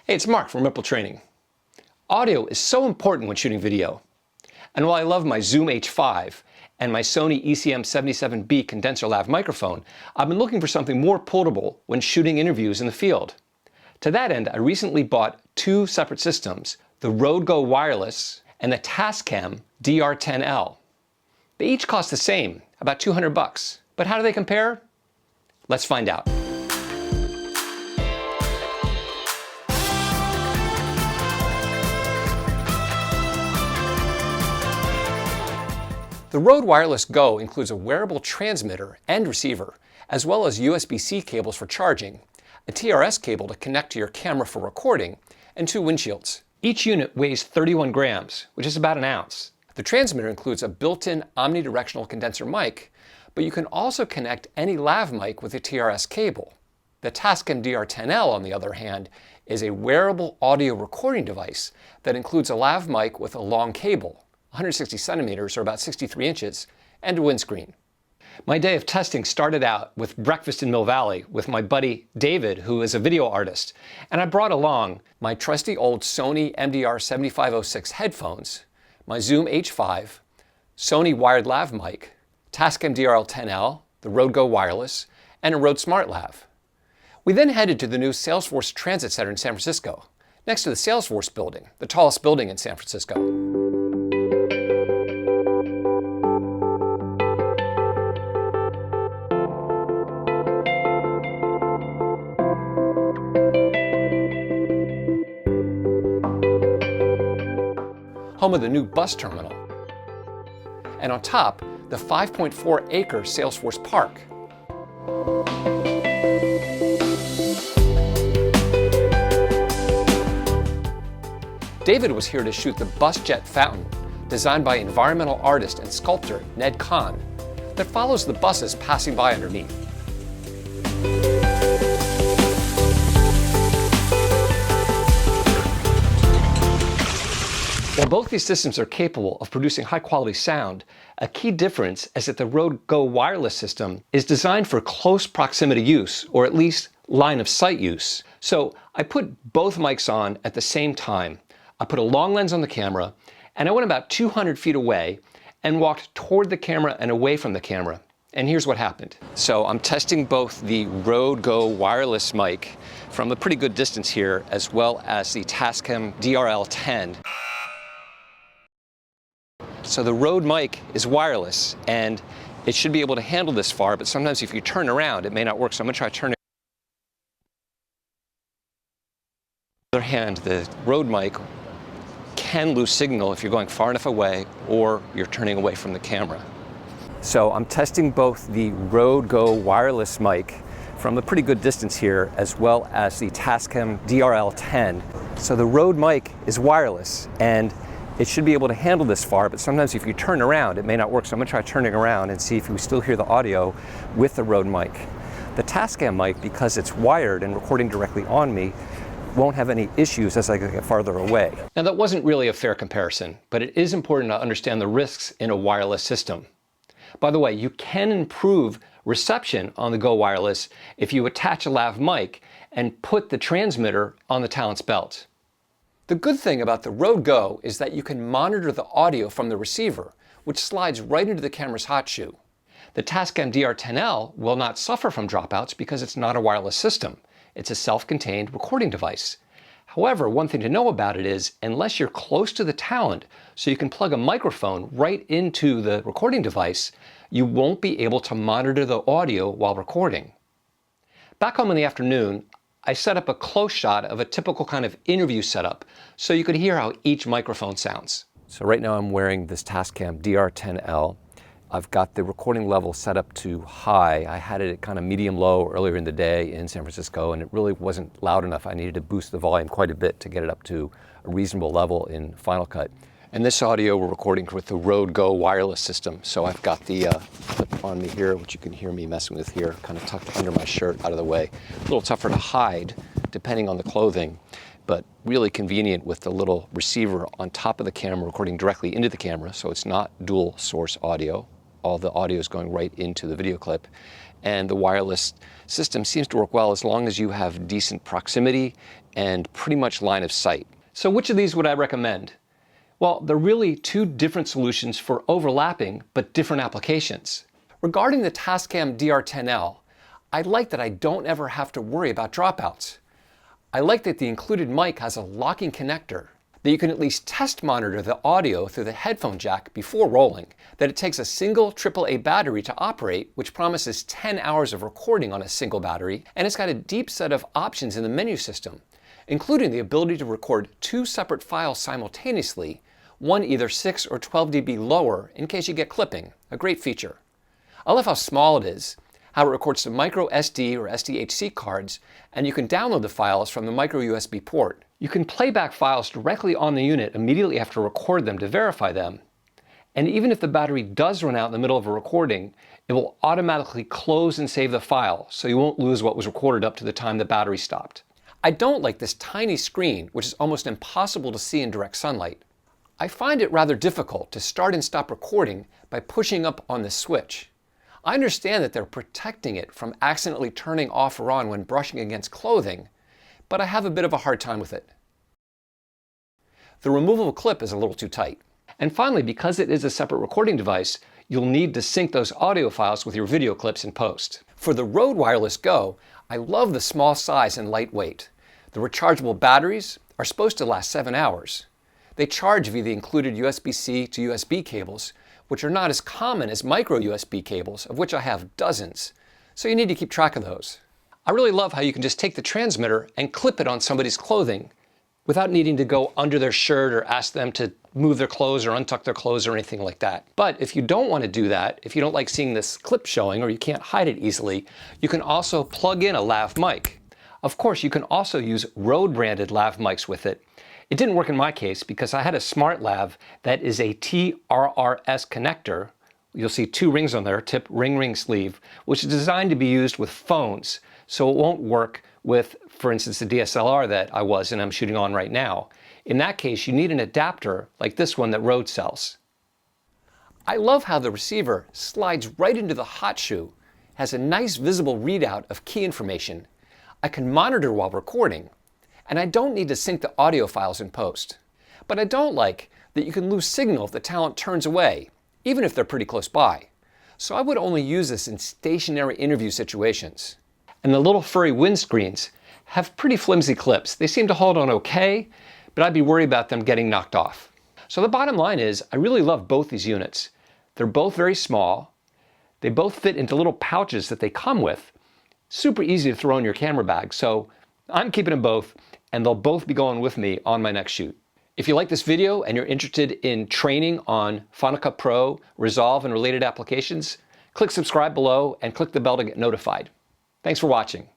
Hey, it's Mark from Ripple Training. Audio is so important when shooting video. And while I love my Zoom H5 and my Sony ECM77B condenser lav microphone, I've been looking for something more portable when shooting interviews in the field. To that end, I recently bought two separate systems, the Rode Go Wireless and the Tascam DR-10L. They each cost the same, about $200. But how do they compare? Let's find out. The Rode Wireless Go includes a wearable transmitter and receiver, as well as USB-C cables for charging, a TRS cable to connect to your camera for recording, and two windshields. Each unit weighs 31 grams, which is about an ounce. The transmitter includes a built-in omnidirectional condenser mic, but you can also connect any lav mic with a TRS cable. The Tascam DR-10L, on the other hand, is a wearable audio recording device that includes a lav mic with a long cable, 160 centimeters or about 63 inches, and a windscreen. My day of testing started out with breakfast in Mill Valley with my buddy David, who is a video artist, and I brought along my trusty old Sony MDR7506 headphones, my Zoom H5, Sony wired lav mic, Tascam DR-10L, the Rode Go Wireless, and a Rode Smart Lav. We then headed to the new Salesforce Transit Center in San Francisco, next to the Salesforce building, the tallest building in San Francisco. Home of the new bus terminal, and on top, the 5.4-acre Salesforce Park. David was here to shoot the bus jet fountain, designed by environmental artist and sculptor Ned Kahn, that follows the buses passing by underneath. While both these systems are capable of producing high-quality sound, a key difference is that the Rode Go Wireless system is designed for close proximity use, or at least line-of-sight use. So I put both mics on at the same time. I put a long lens on the camera, and I went about 200 feet away and walked toward the camera and away from the camera. And here's what happened. So I'm testing both the Rode Go Wireless mic from a pretty good distance here, as well as the Tascam DR-10L. So the Rode mic is wireless, and it should be able to handle this far, but sometimes if you turn around, it may not work, so I'm going to try turning. On the other hand, the Rode mic can lose signal if you're going far enough away or you're turning away from the camera. So I'm testing both the Rode Go Wireless mic from a pretty good distance here, as well as the Tascam DR-10L. So the Rode mic is wireless, and it should be able to handle this far, but sometimes if you turn around, it may not work. So I'm going to try turning around and see if we still hear the audio with the Rode mic. The Tascam mic, because it's wired and recording directly on me, won't have any issues as I get farther away. Now, that wasn't really a fair comparison, but it is important to understand the risks in a wireless system. By the way, you can improve reception on the Go Wireless if you attach a lav mic and put the transmitter on the talent's belt. The good thing about the Rode Go is that you can monitor the audio from the receiver, which slides right into the camera's hot shoe. The Tascam DR-10L will not suffer from dropouts because it's not a wireless system. It's a self-contained recording device. However, one thing to know about it is, unless you're close to the talent, so you can plug a microphone right into the recording device, you won't be able to monitor the audio while recording. Back home in the afternoon, I set up a close shot of a typical kind of interview setup so you could hear how each microphone sounds. So right now I'm wearing this Tascam DR-10L. I've got the recording level set up to high. I had it at kind of medium-low earlier in the day in San Francisco, and it really wasn't loud enough. I needed to boost the volume quite a bit to get it up to a reasonable level in Final Cut. And this audio we're recording with the Rode Go wireless system. So I've got the clip on me here, which you can hear me messing with here, kind of tucked under my shirt out of the way. A little tougher to hide, depending on the clothing, but really convenient with the little receiver on top of the camera recording directly into the camera, so it's not dual source audio. All the audio is going right into the video clip. and the wireless system seems to work well as long as you have decent proximity and pretty much line of sight. So which of these would I recommend? Well, they're really two different solutions for overlapping but different applications. Regarding the Tascam DR-10L, I like that I don't ever have to worry about dropouts. I like that the included mic has a locking connector, that you can at least test monitor the audio through the headphone jack before rolling, that it takes a single AAA battery to operate, which promises 10 hours of recording on a single battery, and it's got a deep set of options in the menu system, including the ability to record two separate files simultaneously, one either 6 or 12 dB lower in case you get clipping, a great feature. I love how small it is, how it records to micro SD or SDHC cards, and you can download the files from the micro USB port. You can play back files directly on the unit immediately after record them to verify them. And even if the battery does run out in the middle of a recording, it will automatically close and save the file, so you won't lose what was recorded up to the time the battery stopped. I don't like this tiny screen, which is almost impossible to see in direct sunlight. I find it rather difficult to start and stop recording by pushing up on this switch. I understand that they're protecting it from accidentally turning off or on when brushing against clothing, but I have a bit of a hard time with it. The removable clip is a little too tight. And finally, because it is a separate recording device, you'll need to sync those audio files with your video clips in post. For the Rode Wireless Go, I love the small size and lightweight. The rechargeable batteries are supposed to last 7 hours. They charge via the included USB-C to USB cables, which are not as common as micro USB cables, of which I have dozens, so you need to keep track of those. I really love how you can just take the transmitter and clip it on somebody's clothing without needing to go under their shirt or ask them to move their clothes or untuck their clothes or anything like that. But if you don't want to do that, if you don't like seeing this clip showing or you can't hide it easily, you can also plug in a lav mic. Of course, you can also use Rode branded lav mics with it. It didn't work in my case because I had a smart lav that is a TRRS connector. You'll see 2 rings on there, tip, ring, ring, sleeve, which is designed to be used with phones. So it won't work with, for instance, the DSLR that I was and I'm shooting on right now. In that case, you need an adapter like this one that Rode sells. I love how the receiver slides right into the hot shoe, has a nice visible readout of key information. I can monitor while recording, and I don't need to sync the audio files in post. But I don't like that you can lose signal if the talent turns away, even if they're pretty close by. So I would only use this in stationary interview situations. And the little furry windscreens have pretty flimsy clips. They seem to hold on okay, but I'd be worried about them getting knocked off. So the bottom line is, I really love both these units. They're both very small. They both fit into little pouches that they come with. Super easy to throw in your camera bag. So I'm keeping them both, and they'll both be going with me on my next shoot. If you like this video and you're interested in training on Final Cut Pro, Resolve, and related applications, click subscribe below and click the bell to get notified. Thanks for watching.